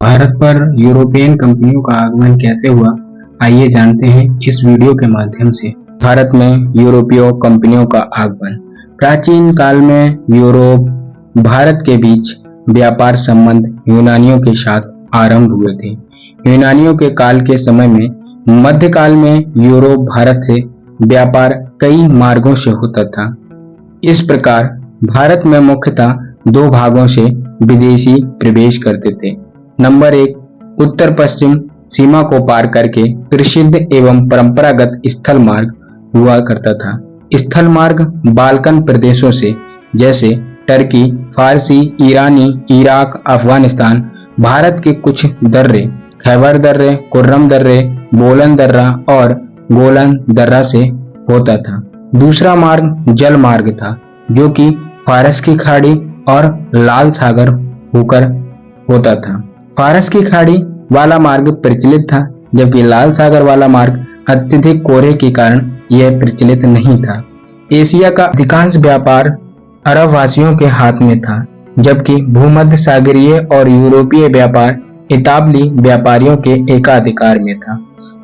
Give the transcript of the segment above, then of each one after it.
भारत पर यूरोपियन कंपनियों का आगमन कैसे हुआ, आइए जानते हैं इस वीडियो के माध्यम से। भारत में यूरोपीय कंपनियों का आगमन। प्राचीन काल में यूरोप भारत के बीच व्यापार संबंध यूनानियों के साथ आरंभ हुए थे। यूनानियों के काल के समय में मध्यकाल में यूरोप भारत से व्यापार कई मार्गों से होता था। इस प्रकार भारत में मुख्यतः दो भागों से विदेशी प्रवेश करते थे। नंबर 1, उत्तर पश्चिम सीमा को पार करके प्रसिद्ध एवं परंपरागत स्थल मार्ग हुआ करता था। स्थल मार्ग बाल्कन प्रदेशों से जैसे टर्की, फारसी, ईरानी, इराक, अफगानिस्तान, भारत के कुछ दर्रे, खैबर दर्रे, कुर्रम दर्रे, बोलन दर्रा और गोलन दर्रा से होता था। दूसरा मार्ग जल मार्ग था, जो कि फारस की खाड़ी और लाल सागर होकर होता था। फारस की खाड़ी वाला मार्ग प्रचलित था, जबकि लाल सागर वाला मार्ग अत्यधिक कोहरे के कारण यह प्रचलित नहीं था। एशिया का अधिकांश व्यापार अरब वासियों के हाथ में था, जबकि भूमध्य सागरीय और यूरोपीय व्यापार इतालवी व्यापारियों के एकाधिकार में था।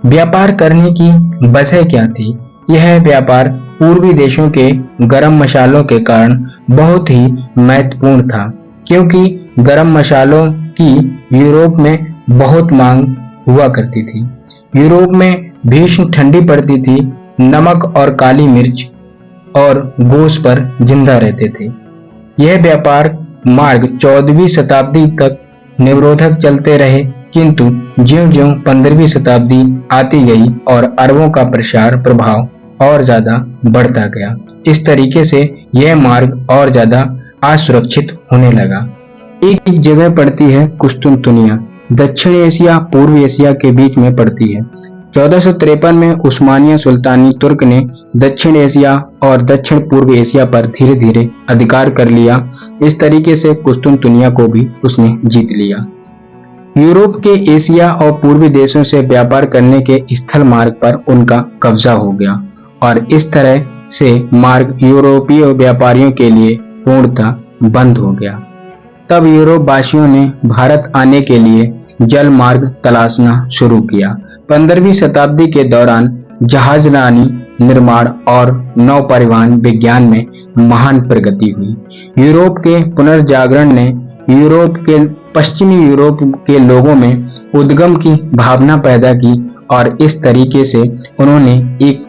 व्यापार करने की वजह क्या थी? यह व्यापार पूर्वी देशों के गरम मसालों के कारण बहुत ही महत्वपूर्ण था, क्योंकि गरम मसालों की यूरोप में बहुत मांग हुआ करती थी। यूरोप में भीषण ठंडी पड़ती थी। नमक और काली मिर्च और गोश्त पर जिंदा रहते थे। यह व्यापार मार्ग 14वीं शताब्दी तक निरोधक चलते रहे, किंतु ज्यों-ज्यों 15वीं शताब्दी आती गई और अरबों का प्रसार प्रभाव और ज्यादा बढ़ता गया, इस तरीके से यह मार्ग और ज्यादा असुरक्षित होने लगा। एक जगह पड़ती है कुस्तुनतुनिया, दक्षिण एशिया पूर्व एशिया के बीच में पड़ती है। 1453 में उस्मानिया सुल्तानी तुर्क ने दक्षिण एशिया और दक्षिण पूर्व एशिया पर धीरे धीरे अधिकार कर लिया। इस तरीके से कुस्तुनतुनिया को भी उसने जीत लिया। यूरोप के एशिया और पूर्वी देशों से व्यापार करने के स्थल मार्ग पर उनका कब्जा हो गया और इस तरह से मार्ग यूरोपीय व्यापारियों के लिए पूर्णतः बंद हो गया। तब यूरोप वासियों ने भारत आने के लिए जल मार्ग तलाशना शुरू किया। 15वीं शताब्दी के दौरान जहाजरानी निर्माण और नौ परिवहन विज्ञान में महान प्रगति हुई। यूरोप के पुनर्जागरण ने यूरोप के पश्चिमी यूरोप के लोगों में उद्गम की भावना पैदा की और इस तरीके से उन्होंने एक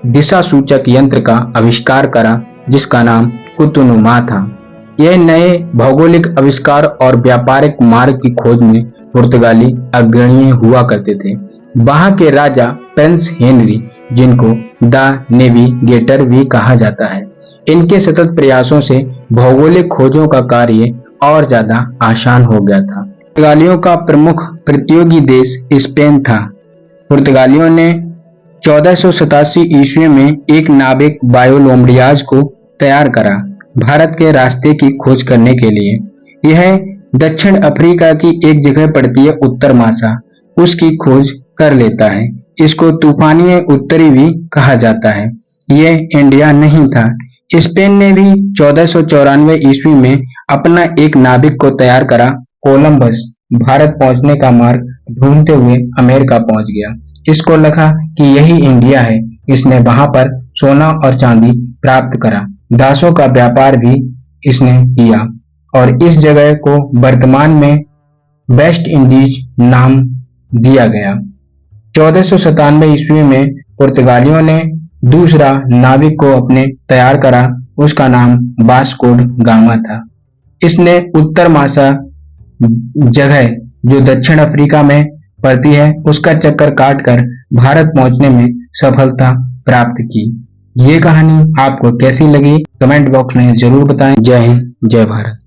दिशा सूचक यंत्र का आविष्कार करा, जिसका नाम कुतुनुमा था। यह नए भौगोलिक आविष्कार और व्यापारिक मार्ग की खोज में पुर्तगाली अग्रणी हुआ करते थे। वहां के राजा प्रिंस हेनरी, जिनको द नेविगेटर भी कहा जाता है, इनके सतत प्रयासों से भौगोलिक खोजों का कार्य और ज्यादा आसान हो गया था। पुर्तगालियों का प्रमुख प्रतियोगी देश स्पेन था। पुर्तगालियों ने 1487 ईस्वी में एक नाविक बायोलोम्ब्रियाज को तैयार करा भारत के रास्ते की खोज करने के लिए। यह दक्षिण अफ्रीका की एक जगह पड़ती है उत्तर मासा, उसकी खोज कर लेता है। इसको तूफानी उत्तरी भी कहा जाता है। यह इंडिया नहीं था। स्पेन ने भी 1494 ईस्वी में अपना एक नाविक को तैयार करा। कोलंबस भारत पहुंचने का मार्ग ढूंढते हुए अमेरिका पहुंच गया। इसको लगा कि यही इंडिया है। इसने वहां पर सोना और चांदी प्राप्त करा। दासों का व्यापार भी इसने किया और इस जगह को वर्तमान में वेस्ट इंडीज नाम दिया गया। 1497 ईस्वी में पुर्तगालियों ने दूसरा नाविक को अपने तैयार करा। उसका नाम वास्को ड गामा था। इसने उत्तर मासा जगह जो दक्षिण अफ्रीका में पड़ती है, उसका चक्कर काटकर भारत पहुंचने में सफलता प्राप्त की। ये कहानी आपको कैसी लगी कमेंट बॉक्स में जरूर बताएं। जय हिंद, जय भारत।